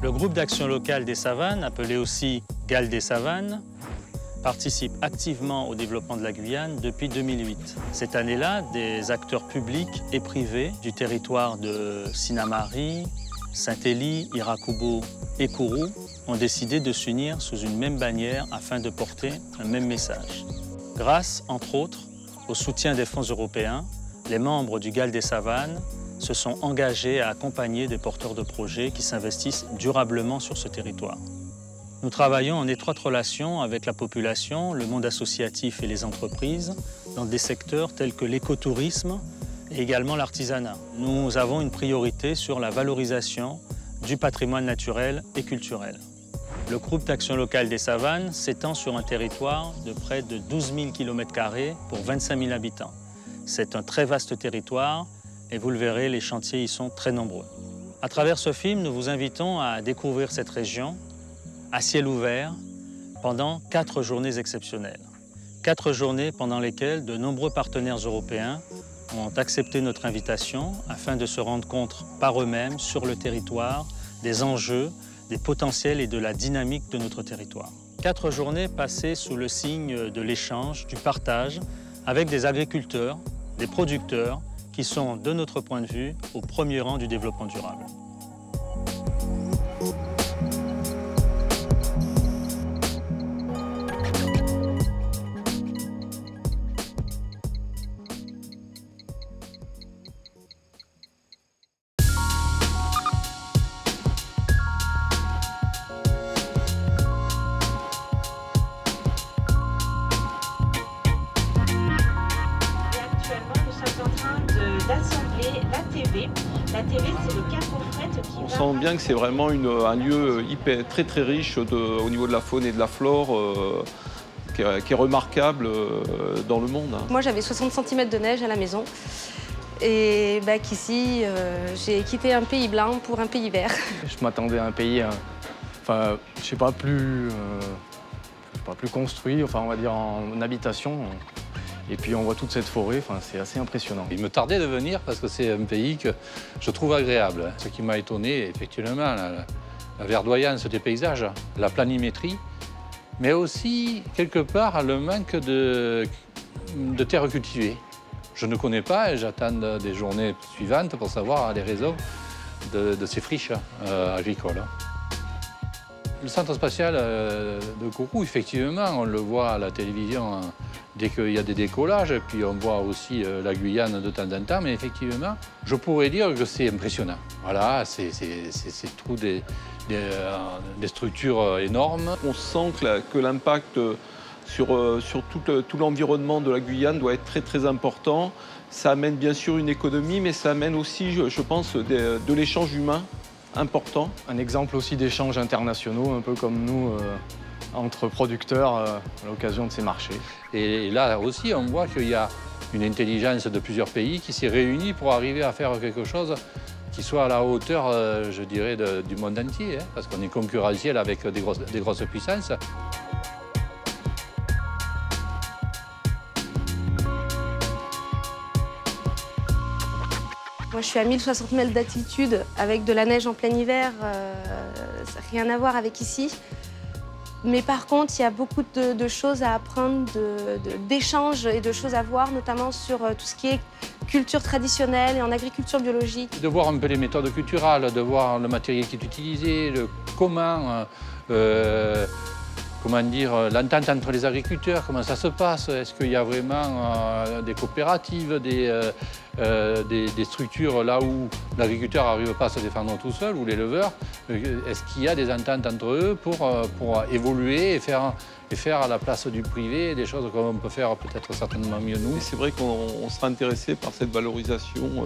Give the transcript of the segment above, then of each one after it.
Le groupe d'action locale des savanes, appelé aussi GAL des savanes, participe activement au développement de la Guyane depuis 2008. Cette année-là, des acteurs publics et privés du territoire de Sinamari, Saint-Élie, Irakubo et Kourou ont décidé de s'unir sous une même bannière afin de porter un même message. Grâce, entre autres, au soutien des fonds européens, les membres du GAL des savanes se sont engagés à accompagner des porteurs de projets qui s'investissent durablement sur ce territoire. Nous travaillons en étroite relation avec la population, le monde associatif et les entreprises dans des secteurs tels que l'écotourisme et également l'artisanat. Nous avons une priorité sur la valorisation du patrimoine naturel et culturel. Le groupe d'action locale des savanes s'étend sur un territoire de près de 12 000 km² pour 25 000 habitants. C'est un très vaste territoire et vous le verrez, les chantiers y sont très nombreux. À travers ce film, nous vous invitons à découvrir cette région à ciel ouvert pendant 4 journées exceptionnelles. 4 journées pendant lesquelles de nombreux partenaires européens ont accepté notre invitation afin de se rendre compte par eux-mêmes sur le territoire des enjeux, des potentiels et de la dynamique de notre territoire. 4 journées passées sous le signe de l'échange, du partage avec des agriculteurs, des producteurs qui sont, de notre point de vue, au premier rang du développement durable. D'assembler la TV. La TV, c'est le cargo fret qui On sent bien que c'est vraiment un lieu très riche au niveau de la faune et de la flore, qui est remarquable dans le monde. Moi, j'avais 60 cm de neige à la maison. Et qu'ici, j'ai quitté un pays blanc pour un pays vert. Je m'attendais à un pays, enfin, je sais pas, plus construit, enfin, on va dire en habitation. Et puis on voit toute cette forêt, enfin, c'est assez impressionnant. Il me tardait de venir parce que c'est un pays que je trouve agréable. Ce qui m'a étonné, effectivement, la verdoyance des paysages, la planimétrie, mais aussi, quelque part, le manque de terres cultivées. Je ne connais pas et j'attends des journées suivantes pour savoir les raisons de ces friches agricoles. Le centre spatial de Kourou, effectivement, on le voit à la télévision dès qu'il y a des décollages, et puis on voit aussi la Guyane de temps en temps, mais effectivement, je pourrais dire que c'est impressionnant. Voilà, c'est tout des structures énormes. On sent que l'impact sur tout l'environnement de la Guyane doit être très important. Ça amène bien sûr une économie, mais ça amène aussi, je pense, de l'échange humain important. Un exemple aussi d'échanges internationaux, un peu comme nous, entre producteurs, à l'occasion de ces marchés. Et là aussi, on voit qu'il y a une intelligence de plusieurs pays qui s'est réunie pour arriver à faire quelque chose qui soit à la hauteur, je dirais, du monde entier, hein, parce qu'on est concurrentiel avec des grosses puissances. Moi, je suis à 1060 mètres d'altitude avec de la neige en plein hiver. Ça n'a rien à voir avec ici. Mais par contre, il y a beaucoup de choses à apprendre, d'échanges et de choses à voir, notamment sur tout ce qui est culture traditionnelle et en agriculture biologique. De voir un peu les méthodes culturelles, de voir le matériel qui est utilisé, comment dire, l'entente entre les agriculteurs, comment ça se passe. Est-ce qu'il y a vraiment des coopératives, des structures là où l'agriculteur n'arrive pas à se défendre tout seul, ou l'éleveur? Est-ce qu'il y a des ententes entre eux pour évoluer et faire à la place du privé des choses qu'on peut faire peut-être certainement mieux nous? C'est vrai qu'on sera intéressé par cette valorisation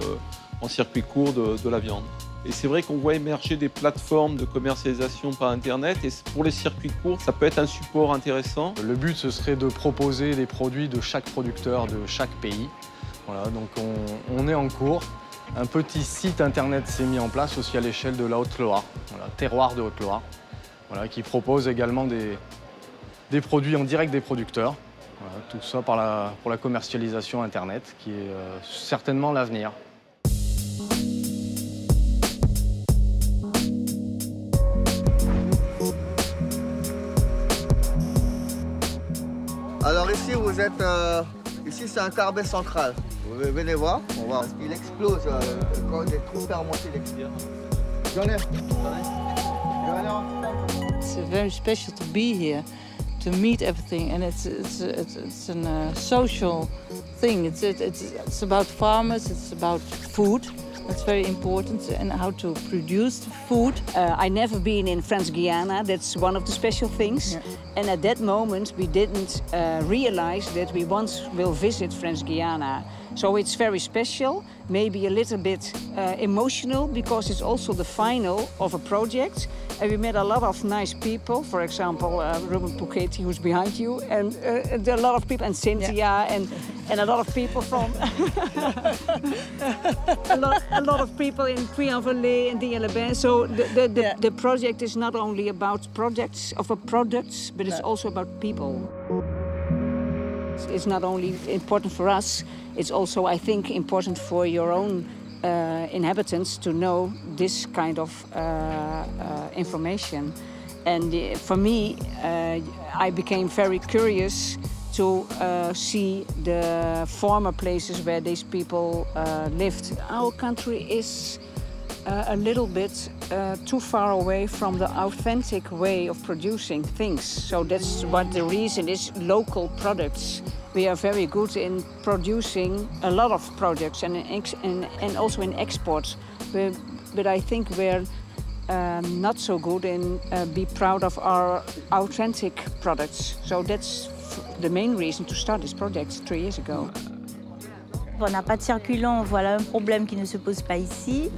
en circuit court de la viande. Et c'est vrai qu'on voit émerger des plateformes de commercialisation par Internet. Et pour les circuits courts, ça peut être un support intéressant. Le but, ce serait de proposer des produits de chaque producteur, de chaque pays. Voilà, donc on est en cours. Un petit site Internet s'est mis en place aussi à l'échelle de la Haute-Loire, voilà, terroir de Haute-Loire, voilà, qui propose également des produits en direct des producteurs. Voilà, tout ça pour la commercialisation Internet, qui est certainement l'avenir. Alors ici, vous êtes... ici, c'est un carbet central. Vous venez voir, on voit. Il explose quand il est trop fait remonter l'extérieur. It's very special to be here, to meet everything, and it's a social thing. It's about farmers, it's about food. That's very important, and how to produce food. I never been in French Guiana. That's one of the special things. Yeah. And at that moment, we didn't realize that we once will visit French Guiana. So it's very special, maybe a little bit emotional, because it's also the final of a project. And we met a lot of nice people, for example, Ruben Pouqueti, who's behind you, and there are a lot of people, and Cynthia, and a lot of people from... a lot of people in Puy-en-Velay and Dien-les-Bains. So the project is not only about products, but it's also about people. It's not only important for us, it's also, I think, important for your own inhabitants to know this kind of information. And for me, I became very curious to see the former places where these people lived. Our country is a little bit too far away from the authentic way of producing things. So that's what the reason is, local products. We are very good in producing a lot of products and also in exports. But I think we're not so good in be proud of our authentic products. So that's the main reason to start this project 3 years ago. On n'a pas de circulant, voilà un problème qui ne se pose pas ici.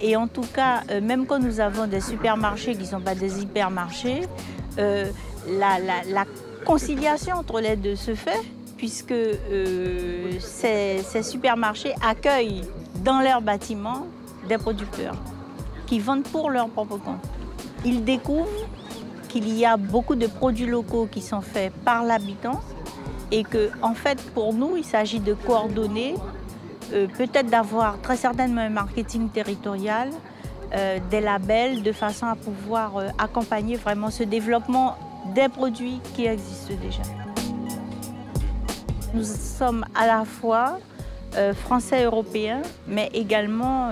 Et en tout cas, même quand nous avons des supermarchés qui ne sont pas des hypermarchés, la conciliation entre les deux se fait, puisque ces supermarchés accueillent dans leurs bâtiments des producteurs qui vendent pour leur propre compte. Ils découvrent qu'il y a beaucoup de produits locaux qui sont faits par l'habitant et que, en fait, pour nous, il s'agit de coordonner, peut-être d'avoir très certainement un marketing territorial, des labels, de façon à pouvoir accompagner vraiment ce développement des produits qui existent déjà. Nous sommes à la fois français européens, mais également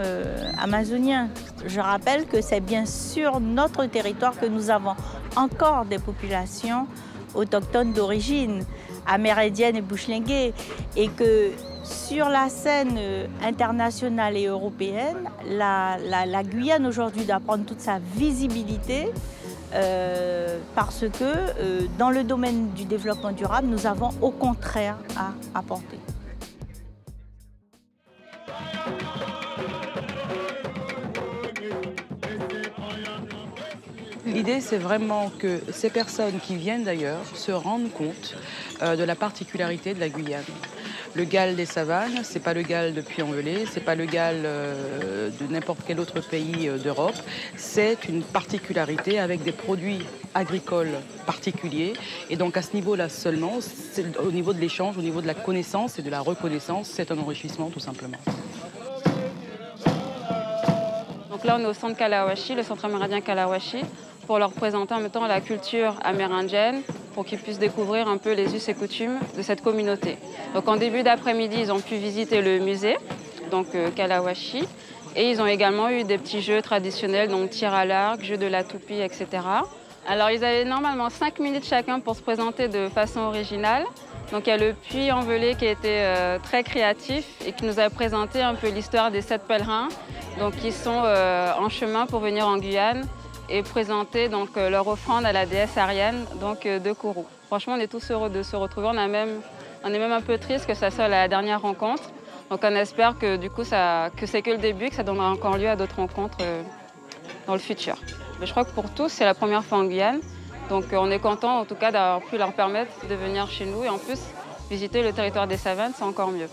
amazoniens. Je rappelle que c'est bien sur notre territoire que nous avons encore des populations autochtones d'origine, amérindiennes et bushlingués, et que sur la scène internationale et européenne, la Guyane aujourd'hui doit prendre toute sa visibilité parce que dans le domaine du développement durable, nous avons au contraire à apporter. L'idée, c'est vraiment que ces personnes qui viennent d'ailleurs se rendent compte de la particularité de la Guyane. Le Gall des Savanes, c'est pas le Gall de Puy-en-Velay, c'est pas le Gall de n'importe quel autre pays d'Europe. C'est une particularité avec des produits agricoles particuliers. Et donc à ce niveau-là seulement, au niveau de l'échange, au niveau de la connaissance et de la reconnaissance, c'est un enrichissement tout simplement. Donc là, on est au centre Kalawashi, le centre amérindien Kalawashi, pour leur présenter en même temps la culture amérindienne, pour qu'ils puissent découvrir un peu les us et coutumes de cette communauté. Donc en début d'après-midi, ils ont pu visiter le musée, donc Kalawashi, et ils ont également eu des petits jeux traditionnels, donc tir à l'arc, jeu de la toupie, etc. Alors ils avaient normalement 5 minutes chacun pour se présenter de façon originale. Donc il y a le Puy-en-Velay qui a été très créatif et qui nous a présenté un peu l'histoire des 7 pèlerins, donc qui sont en chemin pour venir en Guyane et présenter donc, leur offrande à la déesse Ariane donc, de Kourou. Franchement, on est tous heureux de se retrouver. On est même un peu triste que ça soit la dernière rencontre. Donc on espère que du coup, que c'est que le début, que ça donnera encore lieu à d'autres rencontres dans le futur. Mais je crois que pour tous, c'est la première fois en Guyane. Donc on est content en tout cas d'avoir pu leur permettre de venir chez nous et en plus visiter le territoire des Savanes, c'est encore mieux.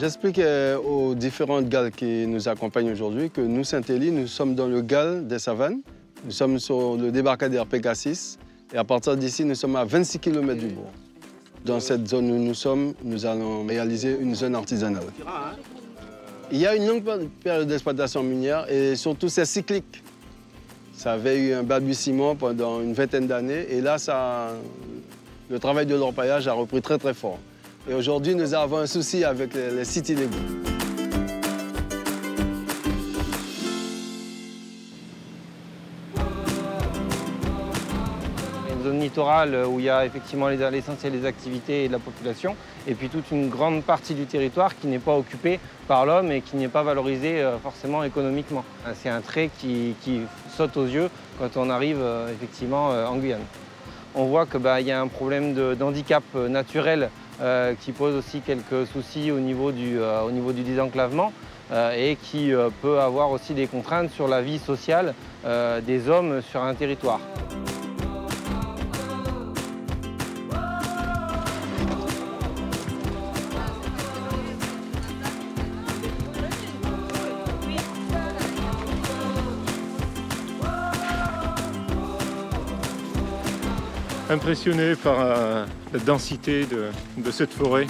J'explique aux différentes GAL qui nous accompagnent aujourd'hui que nous, Saint-Élie, nous sommes dans le GAL des Savanes. Nous sommes sur le débarcadère PK6 et à partir d'ici, nous sommes à 26 km du bourg. Dans cette zone où nous sommes, nous allons réaliser une zone artisanale. Il y a une longue période d'exploitation minière et surtout c'est cyclique. Ça avait eu un balbutiement pendant une vingtaine d'années et là, le travail de l'orpaillage a repris très très fort. Et aujourd'hui, nous avons un souci avec les sites illégaux. Une zone littorale où il y a effectivement l'essentiel des activités et de la population, et puis toute une grande partie du territoire qui n'est pas occupée par l'homme et qui n'est pas valorisé forcément économiquement. C'est un trait qui saute aux yeux quand on arrive effectivement en Guyane. On voit qu'il y a un problème d'handicap naturel qui pose aussi quelques soucis au niveau du désenclavement et qui peut avoir aussi des contraintes sur la vie sociale des hommes sur un territoire. Impressionné par la densité de cette forêt.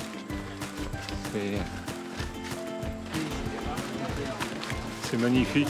C'est magnifique.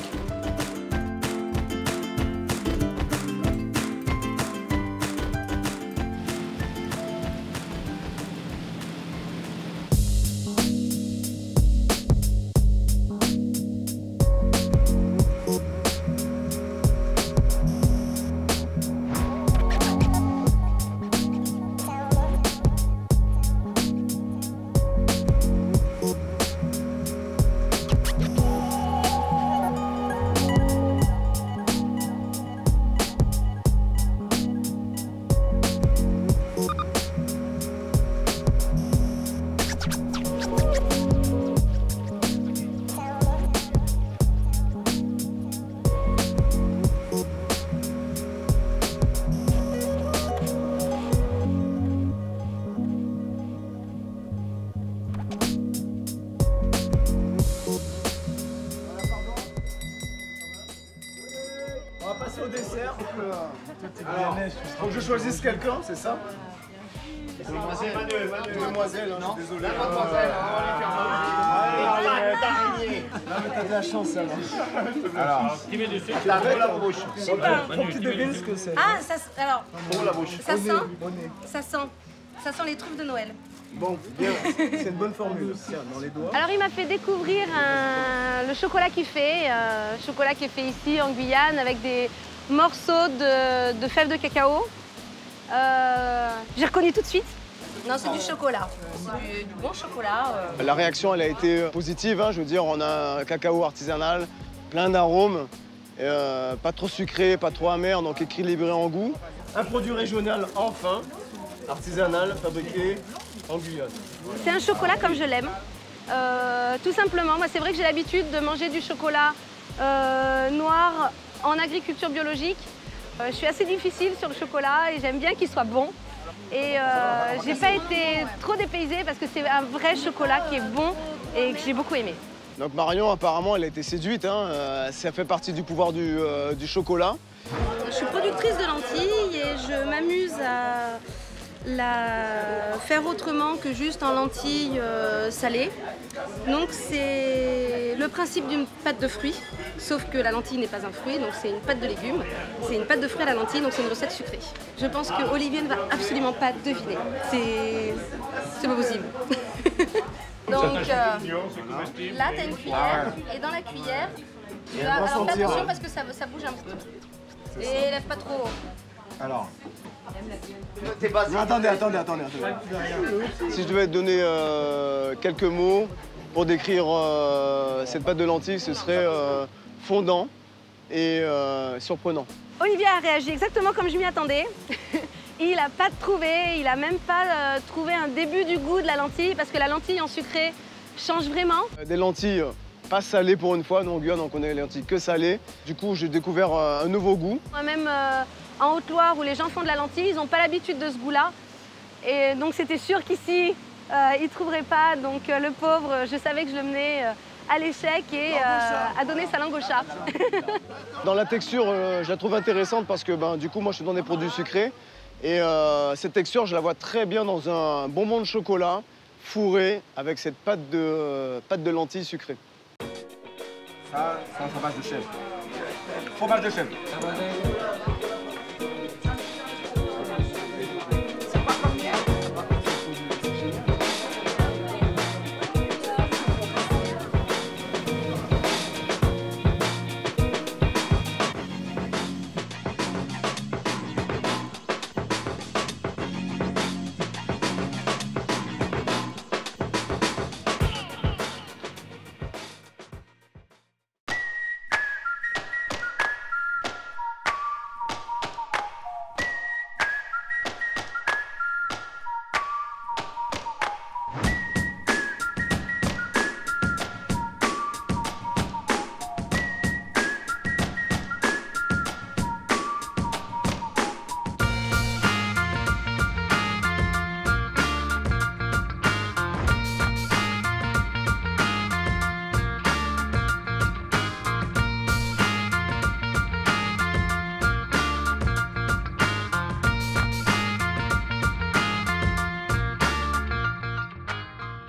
On va passer au dessert. Alors, faut que je choisisse quelqu'un, c'est ça? Demoiselle, non? Désolé. La mademoiselle, on va les faire manger. Là, mais t'as de la chance, alors. Alors, qui met dessus? Pour la bouche. Je sais pas. Faut que tu devines ce que c'est. Ah, ça, alors, Pour la bouche. ça sent les truffes de Noël. Bon, bien, c'est une bonne formule. Tiens, dans les doigts. Alors il m'a fait découvrir le chocolat qu'il fait, chocolat qui est fait ici en Guyane avec des morceaux de fèves de cacao. J'ai reconnu tout de suite. Non, c'est du chocolat, c'est du bon chocolat. La réaction, elle a été positive, hein, je veux dire, on a un cacao artisanal, plein d'arômes, pas trop sucré, pas trop amer, donc équilibré en goût. Un produit régional enfin, artisanal, fabriqué en Guyane. C'est un chocolat comme je l'aime, tout simplement. Moi, c'est vrai que j'ai l'habitude de manger du chocolat noir en agriculture biologique. Je suis assez difficile sur le chocolat et j'aime bien qu'il soit bon. Et j'ai pas été trop dépaysée parce que c'est un vrai chocolat qui est bon et que j'ai beaucoup aimé. Donc Marion, apparemment, elle a été séduite, hein, ça fait partie du pouvoir du chocolat. Je suis productrice de lentilles et je m'amuse à la faire autrement que juste en lentilles salées. Donc c'est le principe d'une pâte de fruits, sauf que la lentille n'est pas un fruit, donc c'est une pâte de légumes. C'est une pâte de fruits à la lentille, donc c'est une recette sucrée. Je pense que Olivier ne va absolument pas deviner. C'est pas possible. Donc là, tu as une cuillère, et dans la cuillère, tu vas... Alors fais attention parce que ça bouge un petit peu. Et lève pas trop haut. Alors. Attendez. Si je devais te donner quelques mots pour décrire cette pâte de lentilles, ce serait fondant et surprenant. Olivier a réagi exactement comme je m'y attendais. Il n'a pas trouvé, il n'a même pas trouvé un début du goût de la lentille parce que la lentille en sucré change vraiment. Des lentilles pas salées pour une fois, nous en Guyane on connaît les lentilles que salées. Du coup j'ai découvert un nouveau goût. Même en Haute-Loire où les gens font de la lentille, ils n'ont pas l'habitude de ce goût-là. Et donc c'était sûr qu'ici il ne trouverait pas. Donc le pauvre, je savais que je le menais à l'échec et à donner sa langue au chat. Dans la texture, je la trouve intéressante parce que du coup, moi, je suis dans des produits sucrés. Et cette texture, je la vois très bien dans un bonbon de chocolat fourré avec cette pâte de lentilles sucrées. Ça, c'est un fromage de chèvre. Fromage de chèvre.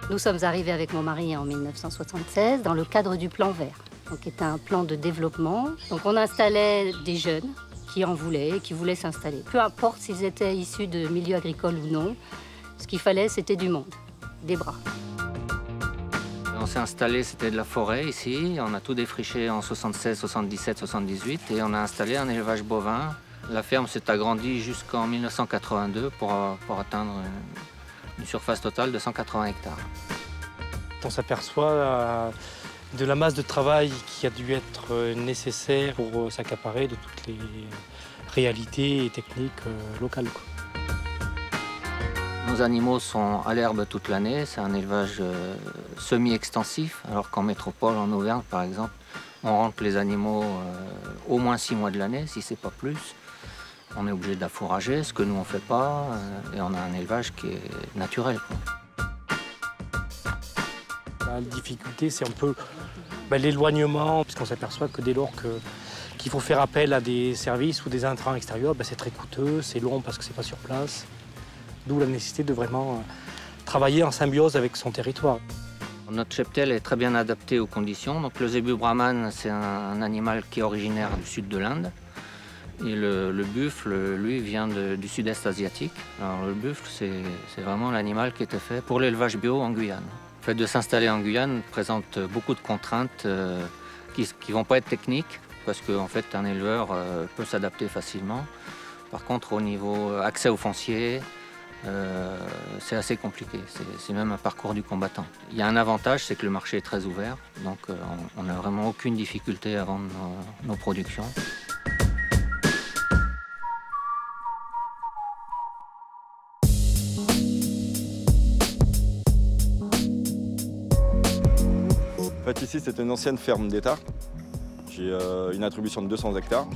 Nous sommes arrivés avec mon mari en 1976 dans le cadre du plan vert, qui était un plan de développement. Donc on installait des jeunes qui en voulaient, qui voulaient s'installer. Peu importe s'ils étaient issus de milieux agricoles ou non, ce qu'il fallait, c'était du monde, des bras. On s'est installé, c'était de la forêt ici. On a tout défriché en 76, 77, 78 et on a installé un élevage bovin. La ferme s'est agrandie jusqu'en 1982 pour atteindre une surface totale de 180 hectares. On s'aperçoit de la masse de travail qui a dû être nécessaire pour s'accaparer de toutes les réalités et techniques locales. Nos animaux sont à l'herbe toute l'année, c'est un élevage semi-extensif, alors qu'en métropole, en Auvergne par exemple, on rentre les animaux au moins 6 mois de l'année, si c'est pas plus. On est obligé d'affourager, ce que nous on fait pas, et on a un élevage qui est naturel, quoi. La difficulté, c'est un peu l'éloignement, puisqu'on s'aperçoit que dès lors qu'il faut faire appel à des services ou des intrants extérieurs, c'est très coûteux, c'est long parce que c'est pas sur place. D'où la nécessité de vraiment travailler en symbiose avec son territoire. Notre cheptel est très bien adapté aux conditions. Donc, le zébu brahman, c'est un animal qui est originaire du sud de l'Inde. Et le buffle, lui, vient du sud-est asiatique. Alors, le buffle, c'est vraiment l'animal qui était fait pour l'élevage bio en Guyane. Le fait de s'installer en Guyane présente beaucoup de contraintes qui ne vont pas être techniques, parce qu'en fait, un éleveur peut s'adapter facilement. Par contre, au niveau accès au foncier, c'est assez compliqué. C'est même un parcours du combattant. Il y a un avantage, c'est que le marché est très ouvert, donc on n'a vraiment aucune difficulté à vendre nos productions. En fait, ici, c'est une ancienne ferme d'État. J'ai une attribution de 200 hectares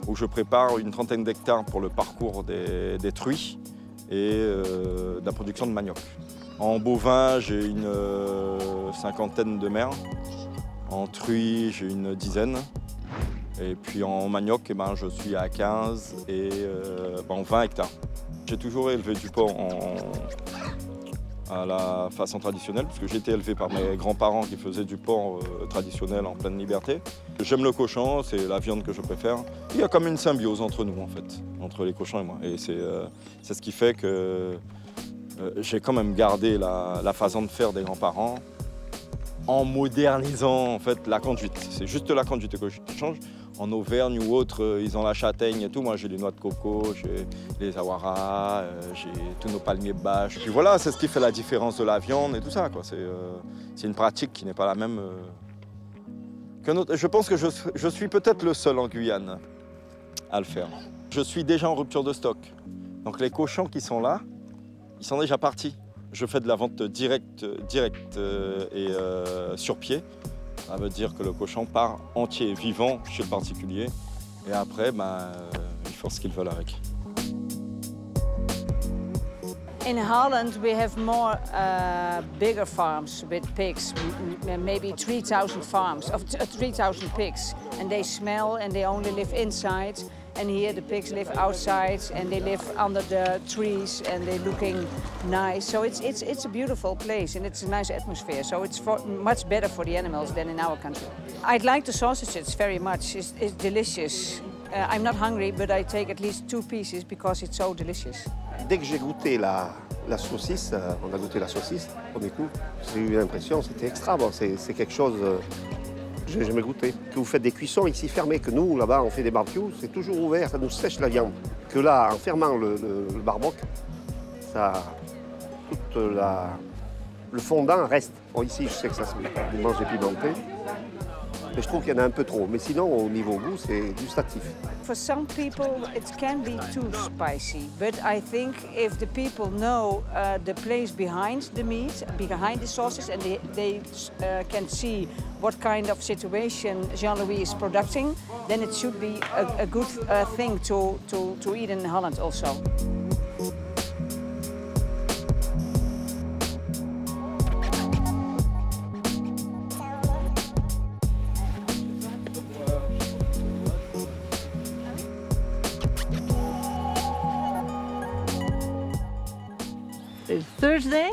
où je prépare une trentaine d'hectares pour le parcours des truies et de la production de manioc. En bovin, j'ai une cinquantaine de mères. En truie, j'ai une dizaine. Et puis en manioc, je suis à 15 et 20 hectares. J'ai toujours élevé du porc à la façon traditionnelle, parce que j'ai été élevé par mes grands-parents qui faisaient du porc traditionnel en pleine liberté. J'aime le cochon, c'est la viande que je préfère. Il y a comme une symbiose entre nous, en fait, entre les cochons et moi. Et c'est ce qui fait que j'ai quand même gardé la façon de faire des grands-parents en modernisant en fait, la conduite. C'est juste la conduite que je change. En Auvergne ou autre, ils ont la châtaigne et tout. Moi, j'ai les noix de coco, j'ai les awaras, j'ai tous nos palmiers bâches. Puis voilà, c'est ce qui fait la différence de la viande et tout ça, quoi. C'est une pratique qui n'est pas la même que notre. Je pense que je suis peut-être le seul en Guyane à le faire. Je suis déjà en rupture de stock. Donc les cochons qui sont là, ils sont déjà partis. Je fais de la vente directe et sur pied. Ça veut dire que le cochon part entier, vivant chez le particulier. Et après, ils font ce qu'ils veulent avec. In Holland, we have more bigger farms with pigs, maybe 3,000 farms, of 3,000 pigs. And they smell and they only live inside. And here the pigs live outside and they live under the trees and they're looking nice. So it's a beautiful place and it's a nice atmosphere. So it's much better for the animals than in our country. I'd like the sausages very much. It's delicious. I'm not hungry, but I take at least 2 pieces because it's so delicious. Dès que j'ai goûté la saucisse, on a goûté la saucisse, premier coup, j'ai eu l'impression c'était extra. Bon, c'est quelque chose que j'ai jamais goûté. Que vous faites des cuissons ici fermées, que nous, là-bas, on fait des barbecues, c'est toujours ouvert, ça nous sèche la viande. Que là, en fermant le barbecue, ça, tout le fondant reste. Bon, ici, je sais que ça se mange épimenté. Mais je trouve qu'il y en a un peu trop. Mais sinon, au niveau goût, c'est gustatif. For some people, it can be too spicy. But I think if the people know the place behind the meat, behind the sauces, and they can see what kind of situation Jean-Louis is producing, then it should be a good thing to eat in Holland also. It's Thursday,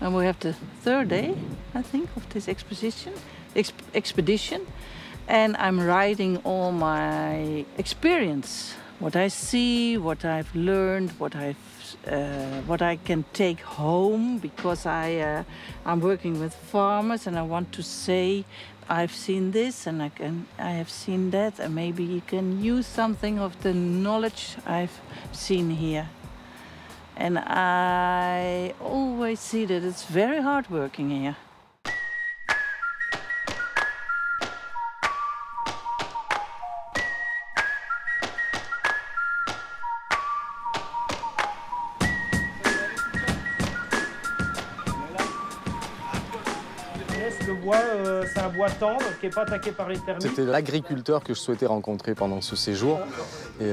and we have the 3rd day, I think, of this expedition. And I'm writing all my experience, what I see, what I've learned, what I can take home, because I'm working with farmers, and I want to say I've seen this and I have seen that, and maybe you can use something of the knowledge I've seen here. And I always see that it's very hard working here. Le bois, c'est un bois tendre qui n'est pas attaqué par les termites. C'était l'agriculteur que je souhaitais rencontrer pendant ce séjour. Et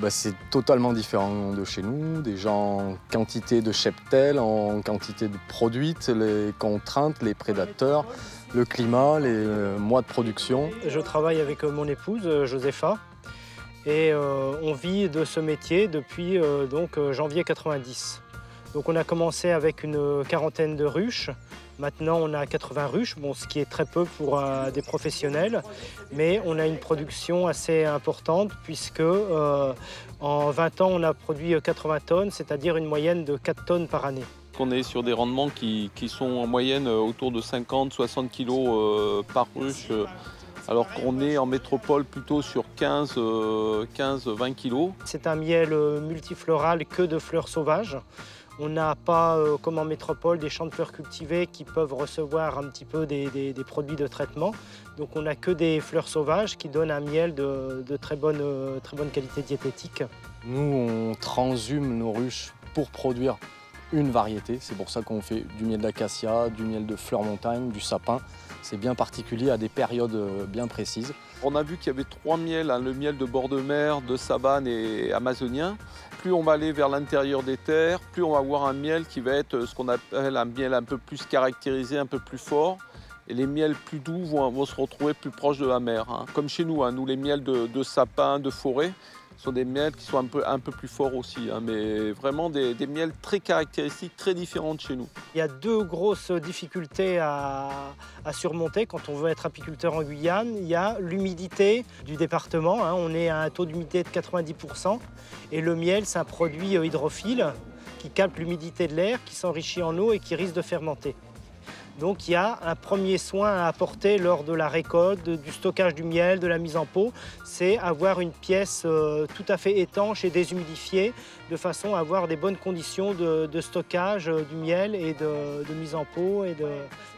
c'est totalement différent de chez nous. Des gens en quantité de cheptel, en quantité de produites, les contraintes, les prédateurs, le climat, les mois de production. Je travaille avec mon épouse, Josepha. Et on vit de ce métier depuis janvier 90. Donc on a commencé avec une quarantaine de ruches. Maintenant, on a 80 ruches, ce qui est très peu pour des professionnels. Mais on a une production assez importante puisque en 20 ans, on a produit 80 tonnes, c'est-à-dire une moyenne de 4 tonnes par année. On est sur des rendements qui sont en moyenne autour de 50-60 kg par ruche, alors qu'on est en métropole plutôt sur 15-20 kg. C'est un miel multifloral que de fleurs sauvages. On n'a pas, comme en métropole, des champs de fleurs cultivées qui peuvent recevoir un petit peu des produits de traitement. Donc on n'a que des fleurs sauvages qui donnent un miel de très bonne qualité diététique. Nous, on transhume nos ruches pour produire une variété. C'est pour ça qu'on fait du miel d'acacia, du miel de fleurs montagne, du sapin. C'est bien particulier à des périodes bien précises. On a vu qu'il y avait 3 miels, le miel de bord de mer, de savane et amazonien. Plus on va aller vers l'intérieur des terres, plus on va avoir un miel qui va être ce qu'on appelle un miel un peu plus caractérisé, un peu plus fort. Et les miels plus doux vont se retrouver plus proches de la mer. Comme chez nous, nous les miels de sapin, de forêt, sont des miels qui sont un peu plus forts aussi, mais vraiment des miels très caractéristiques, très différents de chez nous. Il y a 2 grosses difficultés à surmonter quand on veut être apiculteur en Guyane. Il y a l'humidité du département, on est à un taux d'humidité de 90%, et le miel, c'est un produit hydrophile qui capte l'humidité de l'air, qui s'enrichit en eau et qui risque de fermenter. Donc il y a un premier soin à apporter lors de la récolte, du stockage du miel, de la mise en pot, c'est avoir une pièce tout à fait étanche et déshumidifiée de façon à avoir des bonnes conditions de stockage du miel et de mise en pot.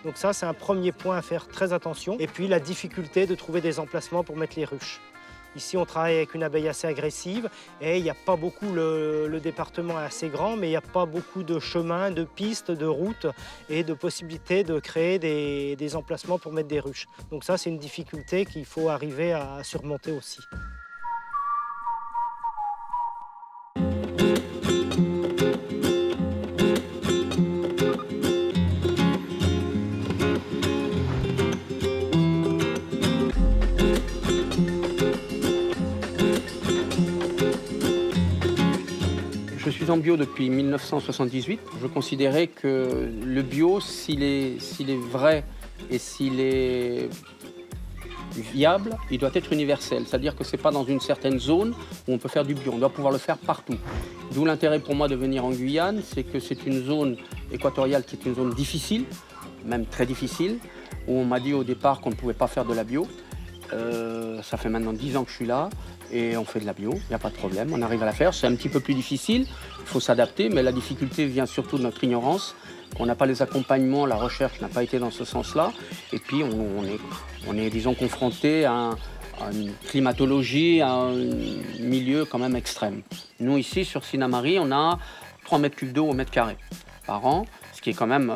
Donc ça, c'est un premier point à faire très attention. Et puis la difficulté de trouver des emplacements pour mettre les ruches. Ici, on travaille avec une abeille assez agressive et il n'y a pas beaucoup, le département est assez grand, mais il n'y a pas beaucoup de chemins, de pistes, de routes et de possibilités de créer des emplacements pour mettre des ruches. Donc ça, c'est une difficulté qu'il faut arriver à surmonter aussi. suis en bio depuis 1978. Je considérais que le bio, s'il est vrai et s'il est viable, il doit être universel. C'est-à-dire que ce n'est pas dans une certaine zone où on peut faire du bio. On doit pouvoir le faire partout. D'où l'intérêt pour moi de venir en Guyane, c'est que c'est une zone équatoriale qui est une zone difficile, même très difficile, où on m'a dit au départ qu'on ne pouvait pas faire de la bio. Ça fait maintenant 10 ans que je suis là et on fait de la bio, il n'y a pas de problème, on arrive à la faire. C'est un petit peu plus difficile, il faut s'adapter, mais la difficulté vient surtout de notre ignorance. On n'a pas les accompagnements, la recherche n'a pas été dans ce sens-là. Et puis on est disons, confronté à une climatologie, à un milieu quand même extrême. Nous ici sur Sinnamary, on a 3 mètres cubes d'eau au mètre carré par an, ce qui est quand même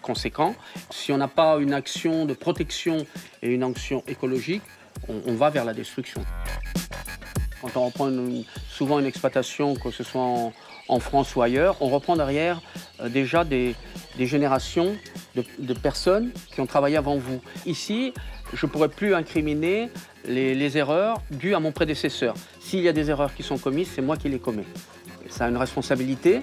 conséquent. Si on n'a pas une action de protection et une action écologique, on va vers la destruction. Quand on reprend souvent une exploitation, que ce soit en France ou ailleurs, on reprend derrière déjà des générations de personnes qui ont travaillé avant vous. Ici, je ne pourrais plus incriminer les erreurs dues à mon prédécesseur. S'il y a des erreurs qui sont commises, c'est moi qui les commets. Ça a une responsabilité.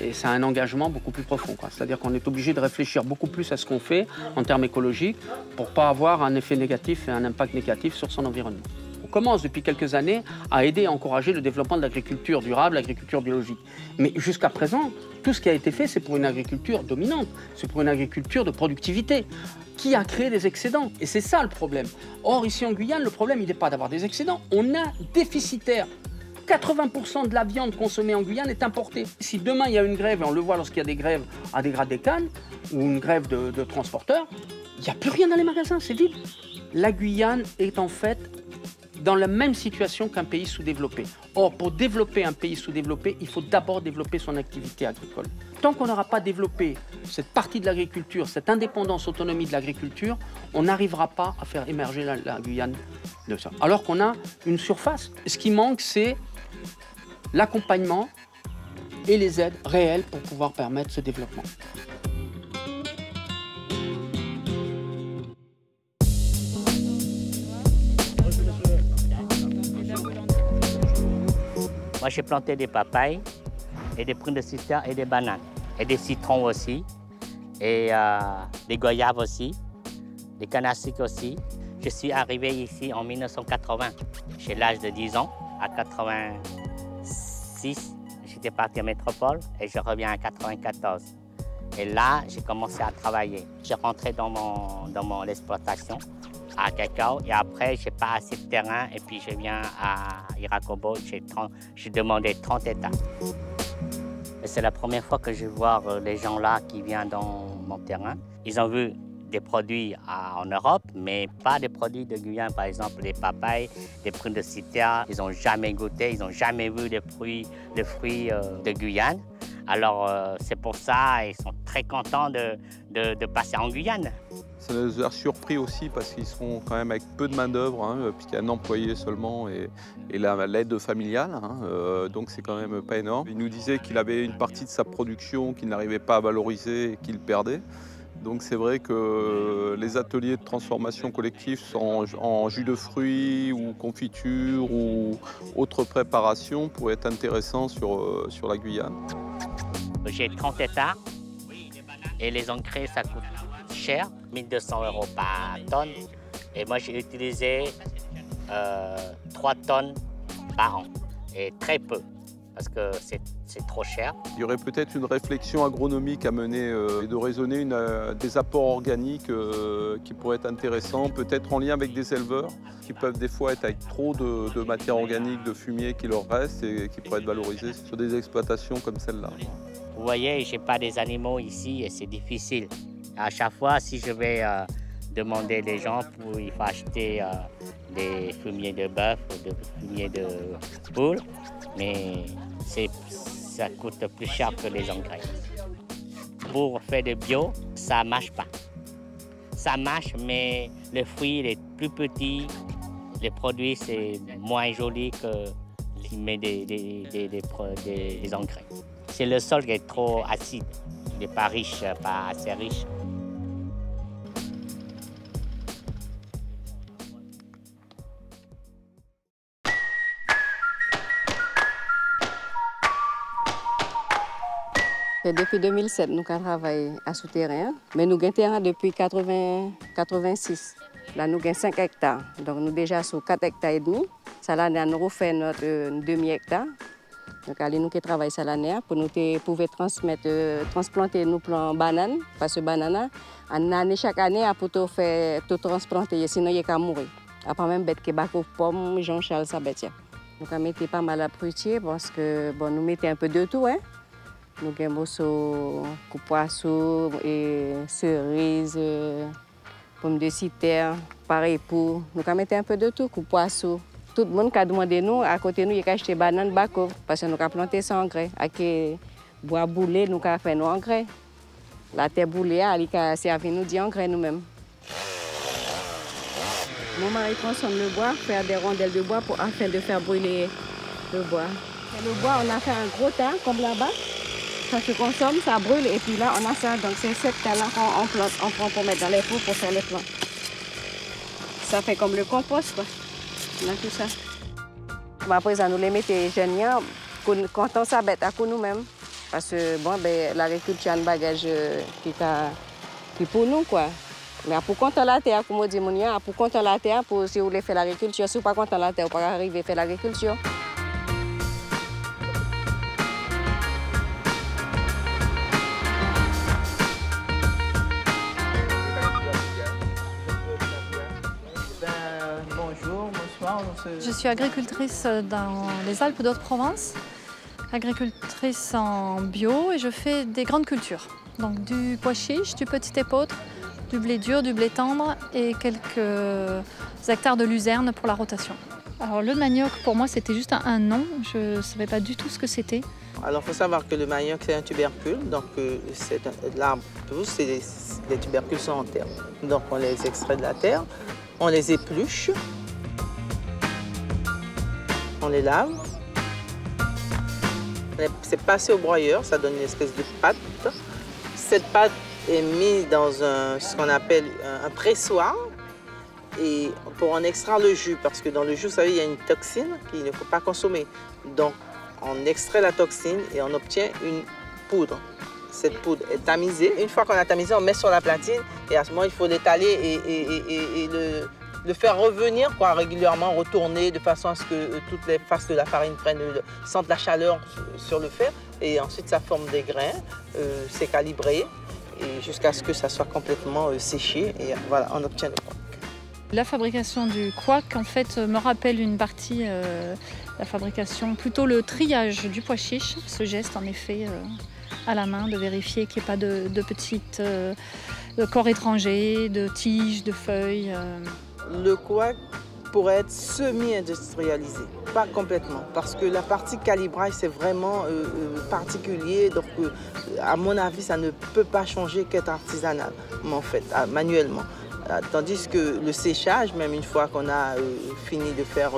Et c'est un engagement beaucoup plus profond. C'est-à-dire qu'on est obligé de réfléchir beaucoup plus à ce qu'on fait en termes écologiques pour ne pas avoir un effet négatif et un impact négatif sur son environnement. On commence depuis quelques années à aider et à encourager le développement de l'agriculture durable, l'agriculture biologique. Mais jusqu'à présent, tout ce qui a été fait, c'est pour une agriculture dominante, c'est pour une agriculture de productivité qui a créé des excédents. Et c'est ça le problème. Or, ici en Guyane, le problème, il n'est pas d'avoir des excédents. On a déficitaire. 80% de la viande consommée en Guyane est importée. Si demain il y a une grève, et on le voit lorsqu'il y a des grèves à Dégrade des Cannes, ou une grève de transporteurs, il n'y a plus rien dans les magasins, c'est vide. La Guyane est en fait dans la même situation qu'un pays sous-développé. Or, pour développer un pays sous-développé, il faut d'abord développer son activité agricole. Tant qu'on n'aura pas développé cette partie de l'agriculture, cette indépendance, autonomie de l'agriculture, on n'arrivera pas à faire émerger la Guyane de ça. Alors qu'on a une surface. Ce qui manque, c'est l'accompagnement et les aides réelles pour pouvoir permettre ce développement. Moi, j'ai planté des papayes et des prunes de citron et des bananes. Et des citrons aussi. Et des goyaves aussi. Des cannes à sucre aussi. Je suis arrivé ici en 1980. J'ai l'âge de 10 ans. À 86, j'étais parti en métropole et je reviens à 94. Et là, j'ai commencé à travailler. J'ai rentré dans mon exploitation à cacao et après, j'ai pas assez de terrain et puis je viens à Irakobo, j'ai demandé 30 hectares. C'est la première fois que je vois les gens là qui viennent dans mon terrain. Ils ont vu des produits en Europe, mais pas des produits de Guyane, par exemple les papayes, des prunes de citron. Ils n'ont jamais goûté, ils n'ont jamais vu des fruits de Guyane. Alors c'est pour ça ils sont très contents de passer en Guyane. Ça nous a surpris aussi parce qu'ils seront quand même avec peu de main-d'œuvre, puisqu'il y a un employé seulement et l'aide familiale, donc c'est quand même pas énorme. Il nous disait qu'il avait une partie de sa production qu'il n'arrivait pas à valoriser et qu'il perdait. Donc c'est vrai que les ateliers de transformation collective en jus de fruits ou confiture ou autres préparations pourraient être intéressants sur la Guyane. J'ai 30 hectares et les engrais ça coûte cher, 1 200 € par tonne. Et moi j'ai utilisé 3 tonnes par an et très peu. Parce que c'est trop cher. Il y aurait peut-être une réflexion agronomique à mener et de raisonner des apports organiques qui pourraient être intéressants, peut-être en lien avec des éleveurs qui peuvent des fois être avec trop de matière organique, de fumier qui leur reste et qui pourraient être valorisés sur des exploitations comme celle-là. Vous voyez, je n'ai pas des animaux ici et c'est difficile. À chaque fois, si je vais demander les gens il faut acheter des fumiers de bœuf ou des fumiers de poule, mais ça coûte plus cher que les engrais. Pour faire de bio, ça ne marche pas. Ça marche, mais le fruit est plus petit, les produits c'est moins joli que qui met des engrais. C'est le sol qui est trop acide, il n'est pas riche, pas assez riche. Depuis 2007, nous travaillons à souterrain, mais nous avons terrain depuis 86. Là, nous avons 5 hectares, donc nous déjà sur 4 hectares et demi. Ça là, nous refait notre demi-hectare. Donc, allez, nous qui travaillons ça l'année pour nous pouvoir transplanter nos plants bananes, parce que banane, en année chaque année, pour tout faire tout transplanter, sinon il y a mourir. Après même bête qui bac aux pommes, Jean-Charles ça bête. Donc, on mettait pas mal à fruitier parce que bon, nous mettons un peu de tout, hein. Nous avons poisson et cerises, pommes de citerre, pareil pour. Nous avons mis un peu de tout, poisson. Tout le monde a demandé nous, à côté nous, il a acheté banane baco parce que nous avons planté sans engrais. Avec bois boulé, nous avons fait nos engrais. La terre boulée, elle a servi nous d'engrais nous-mêmes. Mon mari transforme le bois, faire des rondelles de bois afin de faire brûler le bois. Et le bois, on a fait un gros tas comme là-bas. Ça se consomme, ça brûle et puis là on a ça, donc c'est cette tas-là qu'on plante, on prend pour mettre dans les pots pour faire les plants. Ça fait comme le compost quoi, on a tout ça. Après ça nous les mettons jeunes, quand on s'abête à nous-mêmes, parce que bon, ben, l'agriculture est un bagage qui est pour nous quoi. Mais pour compter la terre, comme on dit, pour compter la terre, pour si vous voulez faire l'agriculture, si vous ne comptez pas la terre, vous ne pouvez pas arriver à faire l'agriculture. Je suis agricultrice dans les Alpes d'Haute-Provence, agricultrice en bio et je fais des grandes cultures. Donc du pois chiche, du petit épeautre, du blé dur, du blé tendre et quelques hectares de luzerne pour la rotation. Alors le manioc, pour moi, c'était juste un nom. Je ne savais pas du tout ce que c'était. Alors il faut savoir que le manioc, c'est un tubercule. Donc l'arbre pousse et les tubercules sont en terre. Donc on les extrait de la terre, on les épluche. On les lave. C'est passé au broyeur, ça donne une espèce de pâte. Cette pâte est mise dans ce qu'on appelle un pressoir et pour en extraire le jus, parce que dans le jus, vous savez, il y a une toxine qu'il ne faut pas consommer. Donc, on extrait la toxine et on obtient une poudre. Cette poudre est tamisée. Une fois qu'on a tamisé, on met sur la platine et à ce moment, il faut l'étaler et le faire revenir quoi, régulièrement, retourner de façon à ce que toutes les faces de la farine sentent la chaleur sur le fer. Et ensuite, ça forme des grains, c'est calibré et jusqu'à ce que ça soit complètement séché. Et voilà, on obtient le couac. La fabrication du couac, en fait, me rappelle une partie, la fabrication, plutôt le triage du pois chiche. Ce geste, en effet, à la main, de vérifier qu'il n'y ait pas de petites corps étrangers, de tiges, de feuilles. Le couac pourrait être semi-industrialisé, pas complètement, parce que la partie calibrage, c'est vraiment particulier. Donc, à mon avis, ça ne peut pas changer qu'être artisanal, en fait, manuellement. Tandis que le séchage, même une fois qu'on a fini de faire,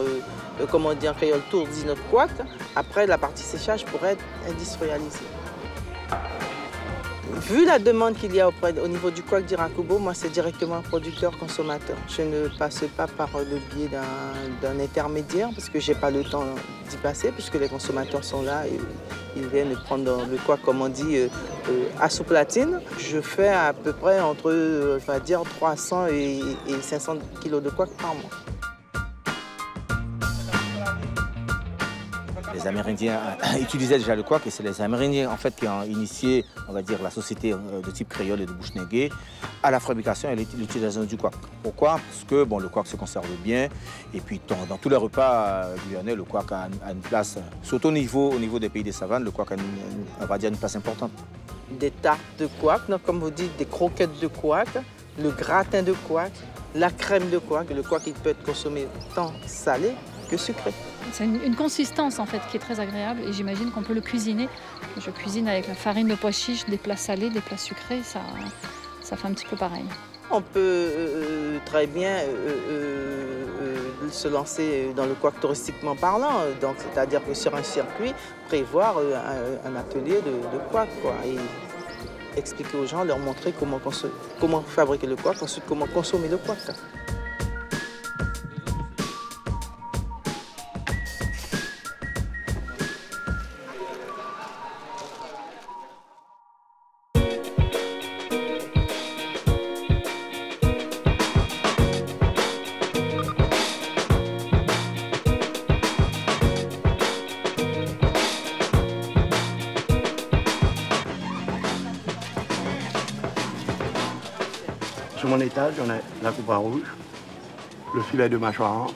comme on dit en créole, tourdi notre couac, après, la partie séchage pourrait être industrialisée. Vu la demande qu'il y a au niveau du couac d'Irakubo, moi c'est directement producteur-consommateur. Je ne passe pas par le biais d'un intermédiaire parce que je n'ai pas le temps d'y passer puisque les consommateurs sont là et ils viennent prendre le couac, comme on dit, à sous platine. Je fais à peu près entre, je vais dire, 300 et 500 kilos de couac par mois. Les Amérindiens utilisaient déjà le couac et c'est les Amérindiens en fait qui ont initié, on va dire, la société de type créole et de Bouche-Négué à la fabrication et l'utilisation du couac. Pourquoi? Parce que bon, le couac se conserve bien et puis dans tous les repas guyanais, le couac a une place, surtout au niveau des pays des savanes, le couac a on va dire, une place importante. Des tartes de couac, donc, comme vous dites, des croquettes de couac, le gratin de couac, la crème de couac. Le couac il peut être consommé tant salé que sucré. C'est une consistance en fait qui est très agréable et j'imagine qu'on peut le cuisiner. Je cuisine avec la farine de pois chiche, des plats salés, des plats sucrés, ça fait un petit peu pareil. On peut très bien se lancer dans le couac touristiquement parlant, donc c'est-à-dire que sur un circuit, prévoir un atelier de couac quoi, et expliquer aux gens, leur montrer comment fabriquer le couac, ensuite comment consommer le couac. mon étage, on a la coupe à rouge, le filet de mâchoire,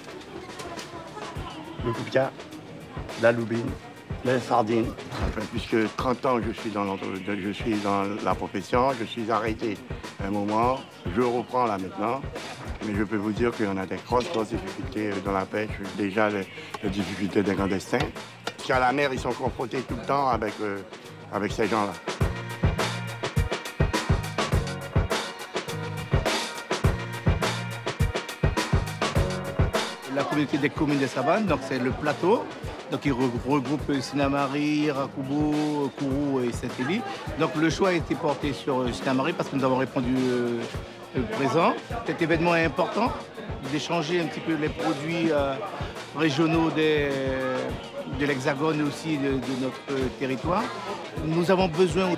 le coupia, la loubine, les sardines. Puisque 30 ans je suis dans la profession, je suis arrêté un moment, je reprends là maintenant. Mais je peux vous dire qu'il y en a des grosses difficultés dans la pêche. Déjà, les difficultés des clandestins. Parce qu'à la mer, ils sont confrontés tout le temps avec ces gens-là. La communauté des communes des Savanes, donc c'est le plateau. Donc il regroupe Sinamari, Rakubo, Kourou et Saint-Élie. Donc le choix a été porté sur Sinamari parce que nous avons répondu présent. Cet événement est important, d'échanger un petit peu les produits régionaux de l'Hexagone et aussi de notre territoire. Nous avons besoin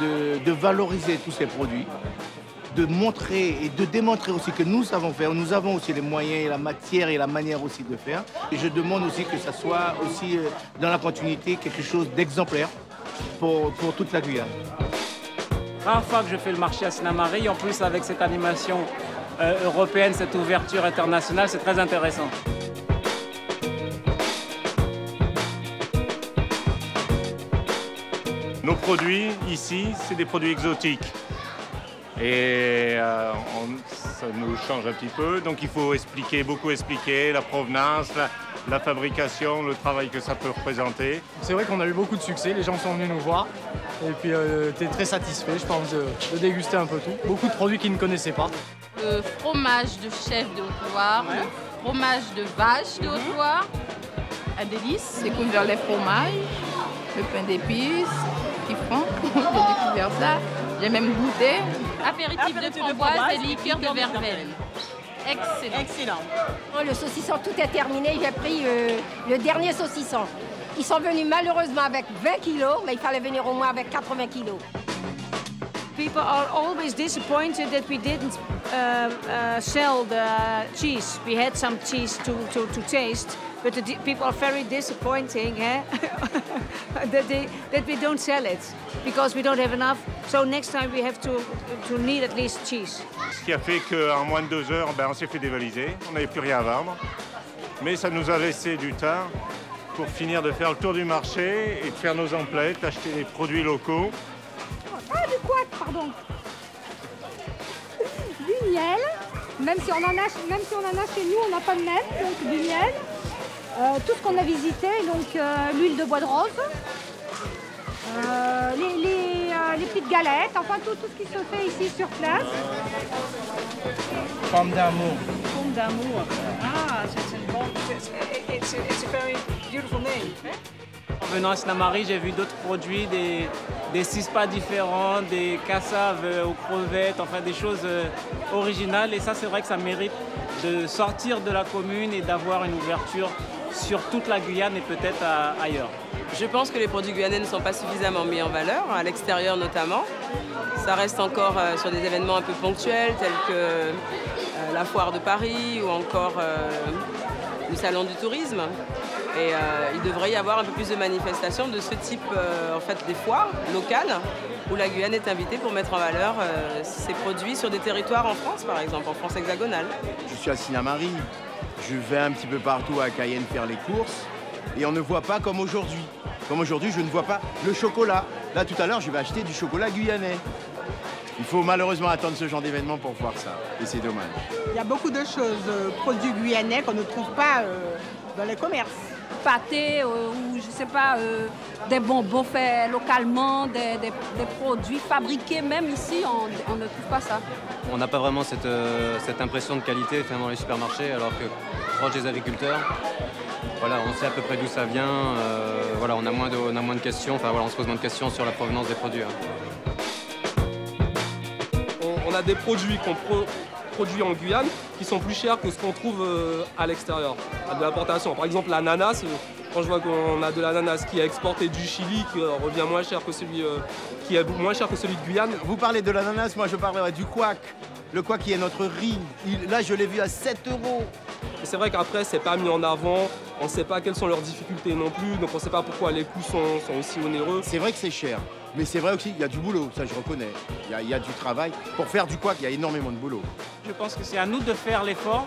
de valoriser tous ces produits, de montrer et de démontrer aussi que nous savons faire. Nous avons aussi les moyens et la matière et la manière aussi de faire. Et je demande aussi que ça soit aussi dans la continuité quelque chose d'exemplaire pour toute la Guyane. Première fois que je fais le marché à Sinamari, en plus avec cette animation européenne, cette ouverture internationale, c'est très intéressant. Nos produits ici, c'est des produits exotiques. Et ça nous change un petit peu, donc il faut beaucoup expliquer la provenance, la fabrication, le travail que ça peut représenter. C'est vrai qu'on a eu beaucoup de succès, les gens sont venus nous voir et puis tu es très satisfait, je pense, de déguster un peu tout. Beaucoup de produits qu'ils ne connaissaient pas. Le fromage de chèvre de Haute-Loire, le fromage de vache de Haute-Loire, un délice. J'ai découvert les fromages, le pain d'épices, Pifron, j'ai découvert ça. J'ai même goûté. Apéritif de framboise et liqueur de verveine. Excellent. Excellent. Le saucisson, tout est terminé. J'ai pris le dernier saucisson. Ils sont venus malheureusement avec 20 kilos, mais il fallait venir au moins avec 80 kilos. People are always disappointed that we didn't sell the cheese. We had some cheese to taste, but the people are very disappointing that we don't sell it because we don't have enough. So next time we have to need at least cheese. Ce qui a fait qu'en moins de 2 heures, on s'est fait dévaliser, on n'avait plus rien à vendre. Mais ça nous a laissé du temps pour finir de faire le tour du marché et de faire nos emplettes, acheter des produits locaux. Ah, du couac, pardon. Du miel, même si on en a chez nous, on n'a pas de miel, donc du miel. Tout ce qu'on a visité, donc l'huile de bois de rose, les petites galettes, enfin tout ce qui se fait ici sur place. Pomme d'amour. Pomme d'amour. Ah, c'est une bonne... It's a very beautiful name. En venant à Sinamari, j'ai vu d'autres produits, des cispas différents, des cassaves aux crevettes, enfin des choses originales. Et ça, c'est vrai que ça mérite de sortir de la commune et d'avoir une ouverture sur toute la Guyane et peut-être ailleurs. Je pense que les produits guyanais ne sont pas suffisamment mis en valeur, à l'extérieur notamment. Ça reste encore sur des événements un peu ponctuels tels que la foire de Paris ou encore le salon du tourisme. Et il devrait y avoir un peu plus de manifestations de ce type, en fait, des foires locales où la Guyane est invitée pour mettre en valeur ses produits sur des territoires en France, par exemple, en France hexagonale. Je suis à Sinamari, je vais un petit peu partout à Cayenne faire les courses et on ne voit pas comme aujourd'hui. Comme aujourd'hui, je ne vois pas le chocolat. Là, tout à l'heure, je vais acheter du chocolat guyanais. Il faut malheureusement attendre ce genre d'événement pour voir ça, et c'est dommage. Il y a beaucoup de choses, produits guyanais qu'on ne trouve pas dans les commerces. Pâté ou je sais pas, des bonbons faits localement, des produits fabriqués même ici, on ne trouve pas ça. On n'a pas vraiment cette impression de qualité dans les supermarchés alors que proche des agriculteurs, voilà, on sait à peu près d'où ça vient, voilà, on a moins de questions, enfin, voilà, on se pose moins de questions sur la provenance des produits. On a des produits qu'on produit en Guyane qui sont plus chers que ce qu'on trouve à l'extérieur, de l'importation. Par exemple, l'ananas, quand je vois qu'on a de l'ananas qui est exporté du Chili, qui revient moins cher que celui qui est moins cher que celui de Guyane. Vous parlez de l'ananas, moi je parlerai du couac. Le couac qui est notre riz. Là, je l'ai vu à 7 €. C'est vrai qu'après, c'est pas mis en avant. On ne sait pas quelles sont leurs difficultés non plus, donc on ne sait pas pourquoi les coûts sont aussi onéreux. C'est vrai que c'est cher. Mais c'est vrai aussi qu'il y a du boulot, ça je reconnais. Il y a du travail. Pour faire du couac, il y a énormément de boulot. Je pense que c'est à nous de faire l'effort,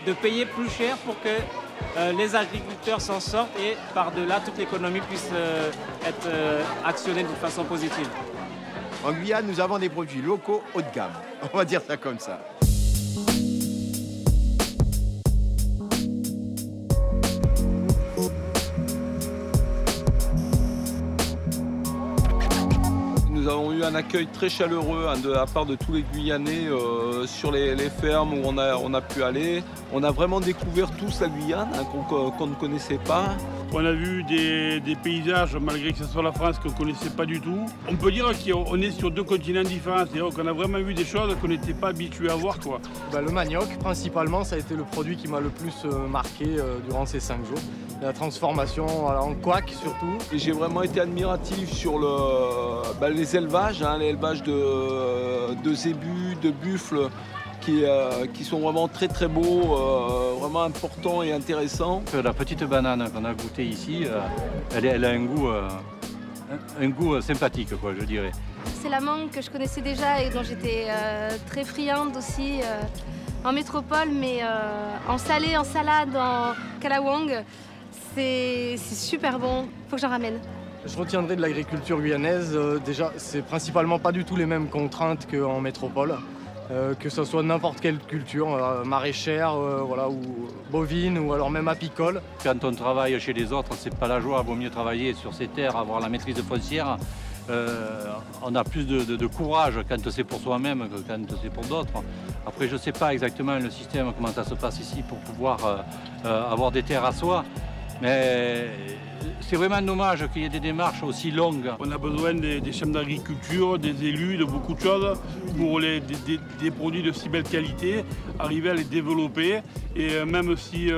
de payer plus cher pour que les agriculteurs s'en sortent et par-delà, toute l'économie puisse être actionnée de façon positive. En Guyane, nous avons des produits locaux haut de gamme. On va dire ça comme ça. Nous avons eu un accueil très chaleureux de la part de tous les Guyanais sur les fermes où on a pu aller. On a vraiment découvert tous la Guyane qu'on ne connaissait pas. On a vu des paysages, malgré que ce soit la France, qu'on ne connaissait pas du tout. On peut dire qu'on est sur deux continents différents, c'est-à-dire qu'on a vraiment vu des choses qu'on n'était pas habitué à voir, quoi. Le manioc, principalement, ça a été le produit qui m'a le plus marqué durant ces 5 jours. La transformation en couac surtout. Et j'ai vraiment été admiratif sur les élevages, l'élevage de zébus, de buffles, qui sont vraiment très très beaux, vraiment importants et intéressants. La petite banane qu'on a goûtée ici, elle a un goût sympathique, quoi, je dirais. C'est la mangue que je connaissais déjà et dont j'étais très friande aussi en métropole, mais en salé, en salade, en kalawang, c'est super bon. Faut que j'en ramène. Je retiendrai de l'agriculture guyanaise, déjà, c'est principalement pas du tout les mêmes contraintes qu'en métropole. Que ce soit n'importe quelle culture, maraîchère, ou bovine ou alors même apicole. Quand on travaille chez les autres, c'est pas la joie, il vaut mieux travailler sur ses terres, avoir la maîtrise foncière. On a plus de courage quand c'est pour soi-même que quand c'est pour d'autres. Après, je ne sais pas exactement le système, comment ça se passe ici pour pouvoir avoir des terres à soi. Mais c'est vraiment dommage qu'il y ait des démarches aussi longues. On a besoin des chambres d'agriculture, des élus, de beaucoup de choses pour des produits de si belle qualité, arriver à les développer. Et même si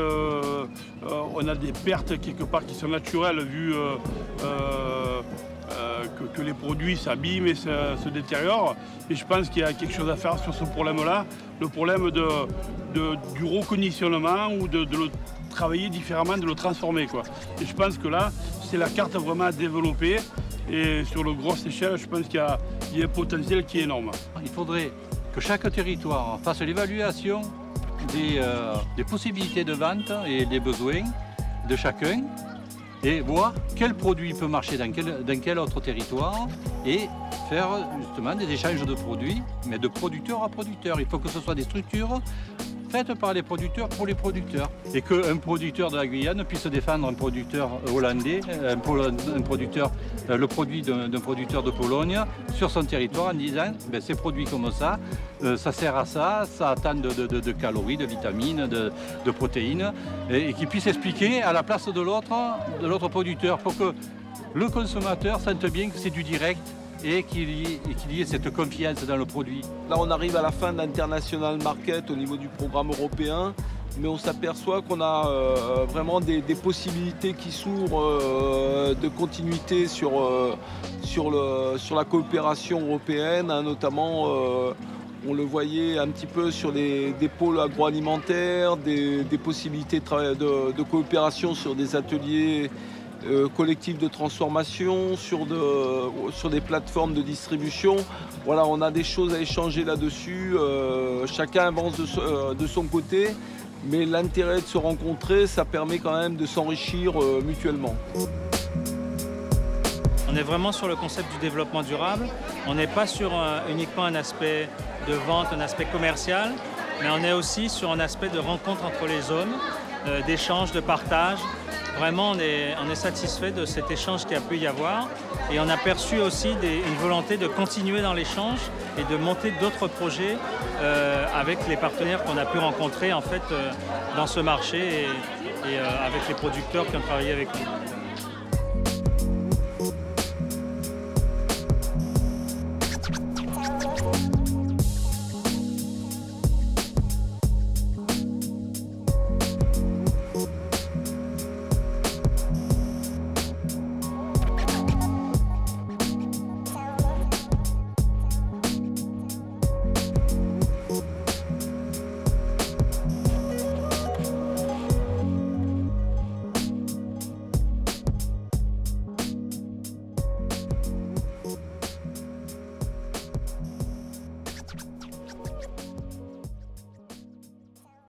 on a des pertes quelque part qui sont naturelles vu que les produits s'abîment et se détériorent. Et je pense qu'il y a quelque chose à faire sur ce problème-là, le problème du reconditionnement ou de le travailler différemment, de le transformer, quoi. Et je pense que là, c'est la carte vraiment à développer. Et sur le grosse échelle, je pense qu'il y a un potentiel qui est énorme. Il faudrait que chaque territoire fasse l'évaluation des possibilités de vente et des besoins de chacun et voir quel produit peut marcher dans quel autre territoire et faire justement des échanges de produits, mais de producteur à producteur. Il faut que ce soit des structures faites par les producteurs pour les producteurs. Et qu'un producteur de la Guyane puisse défendre un producteur hollandais, le produit d'un producteur de Pologne sur son territoire en disant ces produits comme ça sert à ça, ça a tant de calories, de vitamines, de protéines, et qu'il puisse expliquer à la place de l'autre producteur pour que le consommateur sente bien que c'est du direct et qu'il y ait cette confiance dans le produit. Là, on arrive à la fin de l'International Market au niveau du programme européen, mais on s'aperçoit qu'on a vraiment des possibilités qui s'ouvrent de continuité sur la coopération européenne, notamment on le voyait un petit peu sur des pôles agroalimentaires, des possibilités de coopération sur des ateliers collectifs de transformation, sur des plateformes de distribution. Voilà, on a des choses à échanger là-dessus. Chacun avance de son côté, mais l'intérêt de se rencontrer, ça permet quand même de s'enrichir mutuellement. On est vraiment sur le concept du développement durable. On n'est pas sur uniquement un aspect de vente, un aspect commercial, mais on est aussi sur un aspect de rencontre entre les hommes, d'échange, de partage. Vraiment, on est satisfait de cet échange qu'il y a pu y avoir. Et on a perçu aussi une volonté de continuer dans l'échange et de monter d'autres projets avec les partenaires qu'on a pu rencontrer en fait, dans ce marché et avec les producteurs qui ont travaillé avec nous.